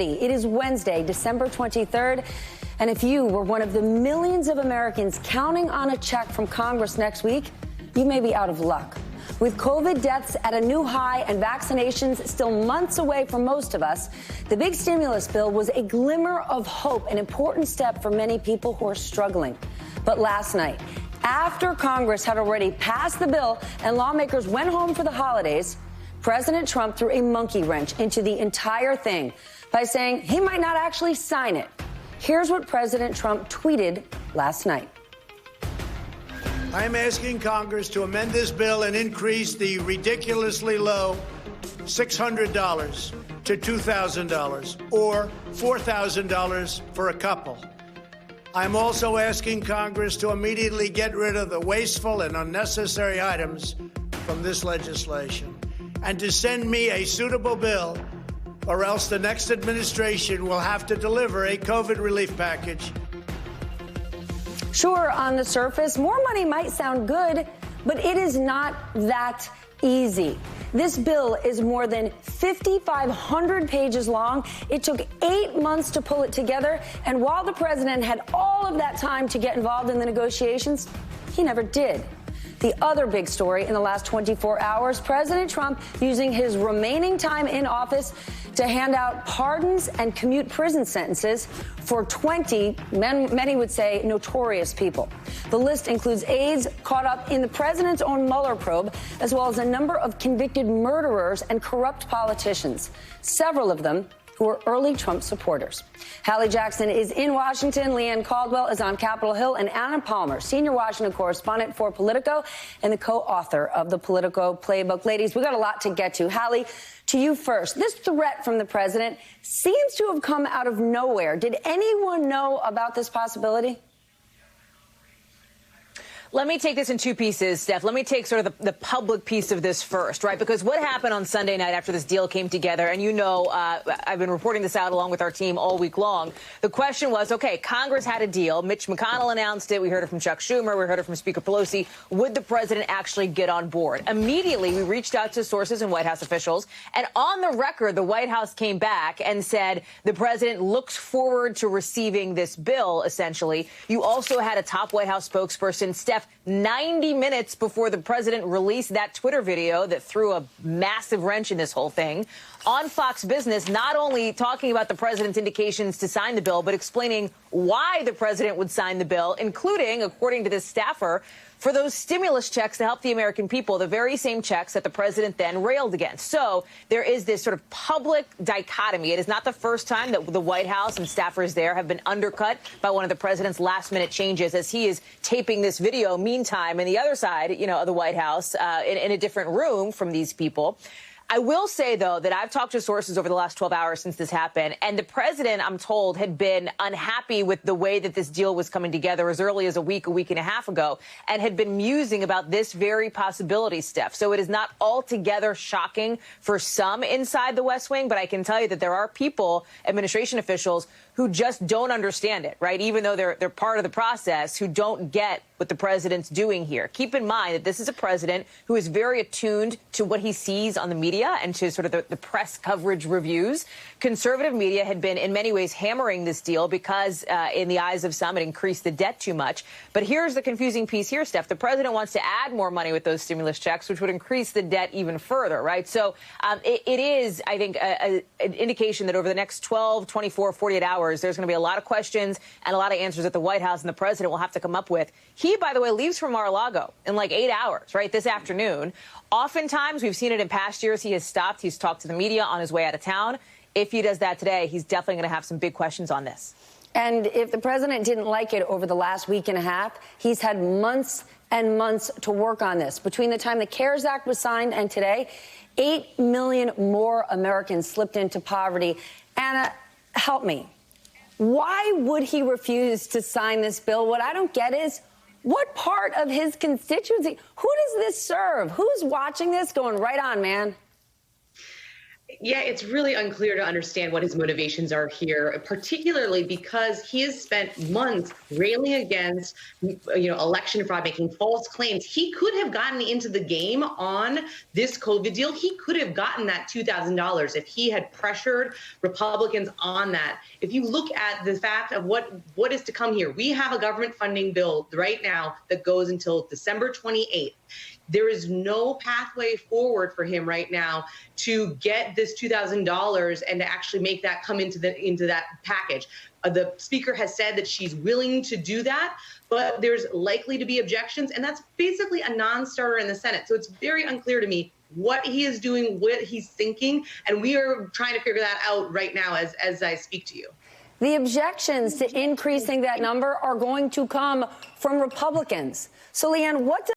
It is Wednesday, December 23rd, and if you were one of the millions of Americans counting on a check from Congress next week, you may be out of luck. With COVID deaths at a new high and vaccinations still months away for most of us, the big stimulus bill was a glimmer of hope, an important step for many people who are struggling. But last night, after Congress had already passed the bill and lawmakers went home for the holidays, President Trump threw a monkey wrench into the entire thing by saying he might not actually sign it. Here's what President Trump tweeted last night. I am asking Congress to amend this bill and increase the ridiculously low $600 to $2,000 or $4,000 for a couple. I'm also asking Congress to immediately get rid of the wasteful and unnecessary items from this legislation and to send me a suitable bill, or else the next administration will have to deliver a COVID relief package. Sure, on the surface, more money might sound good, but it is not that easy. This bill is more than 5,500 pages long. It took 8 months to pull it together, and while the president had all of that time to get involved in the negotiations, he never did. The other big story in the last 24 hours, President Trump using his remaining time in office to hand out pardons and commute prison sentences for 20, many would say, notorious people. The list includes aides caught up in the president's own Mueller probe, as well as a number of convicted murderers and corrupt politicians, several of them who are early Trump supporters. Hallie Jackson is in Washington. Leanne Caldwell is on Capitol Hill. And Anna Palmer, senior Washington correspondent for Politico and the co-author of the Politico Playbook. Ladies, we got a lot to get to. Hallie, to you first. This threat from the president seems to have come out of nowhere. Did anyone know about this possibility? Let me take this in two pieces, Steph. Let me take sort of the public piece of this first, right? Because what happened on Sunday night after this deal came together, and you know, I've been reporting this out along with our team all week long. The question was, okay, Congress had a deal. Mitch McConnell announced it. We heard it from Chuck Schumer. We heard it from Speaker Pelosi. Would the president actually get on board? Immediately, we reached out to sources and White House officials. And on the record, the White House came back and said the president looks forward to receiving this bill, essentially. You also had a top White House spokesperson, Steph, 90 minutes before the president released that Twitter video that threw a massive wrench in this whole thing, on Fox Business, not only talking about the president's indications to sign the bill, but explaining why the president would sign the bill, including, according to this staffer, for those stimulus checks to help the American people, the very same checks that the president then railed against. So there is this sort of public dichotomy. It is not the first time that the White House and staffers there have been undercut by one of the president's last-minute changes as he is taping this video. Meantime, in the other side, you know, of the White House, in a different room from these people. I will say, though, that I've talked to sources over the last 12 hours since this happened, and the president, I'm told, had been unhappy with the way that this deal was coming together as early as a week and a half ago, and had been musing about this very possibility, Steph. So it is not altogether shocking for some inside the West Wing, but I can tell you that there are people, administration officials, who just don't understand it, right? Even though they're part of the process, who don't get what the president's doing here. Keep in mind that this is a president who is very attuned to what he sees on the media and to sort of the press coverage reviews. Conservative media had been in many ways hammering this deal because in the eyes of some, it increased the debt too much. But here's the confusing piece here, Steph. The president wants to add more money with those stimulus checks, which would increase the debt even further, right? So it is, I think, an indication that over the next 12, 24, 48 hours, there's going to be a lot of questions and a lot of answers that the White House and the president will have to come up with. He, by the way, leaves for Mar-a-Lago in like 8 hours, right, this afternoon. Oftentimes, we've seen it in past years, he has stopped. He's talked to the media on his way out of town. If he does that today, he's definitely going to have some big questions on this. And if the president didn't like it over the last week and a half, he's had months and months to work on this. Between the time the CARES Act was signed and today, 8 million more Americans slipped into poverty. Anna, help me. Why would he refuse to sign this bill? What I don't get is, what part of his constituency, who does this serve? Who's watching this going, right on, man? Yeah, it's really unclear to understand what his motivations are here, particularly because he has spent months railing against, election fraud, making false claims. He could have gotten into the game on this COVID deal. He could have gotten that $2,000 if he had pressured Republicans on that. If you look at the fact of what is to come here, we have a government funding bill right now that goes until December 28th. There is no pathway forward for him right now to get this $2,000 and to actually make that come into that package. The speaker has said that she's willing to do that, but there's likely to be objections, and that's basically a non-starter in the Senate. So it's very unclear to me what he is doing, what he's thinking, and we are trying to figure that out right now as I speak to you. The objections to increasing that number are going to come from Republicans. So, Leanne, what does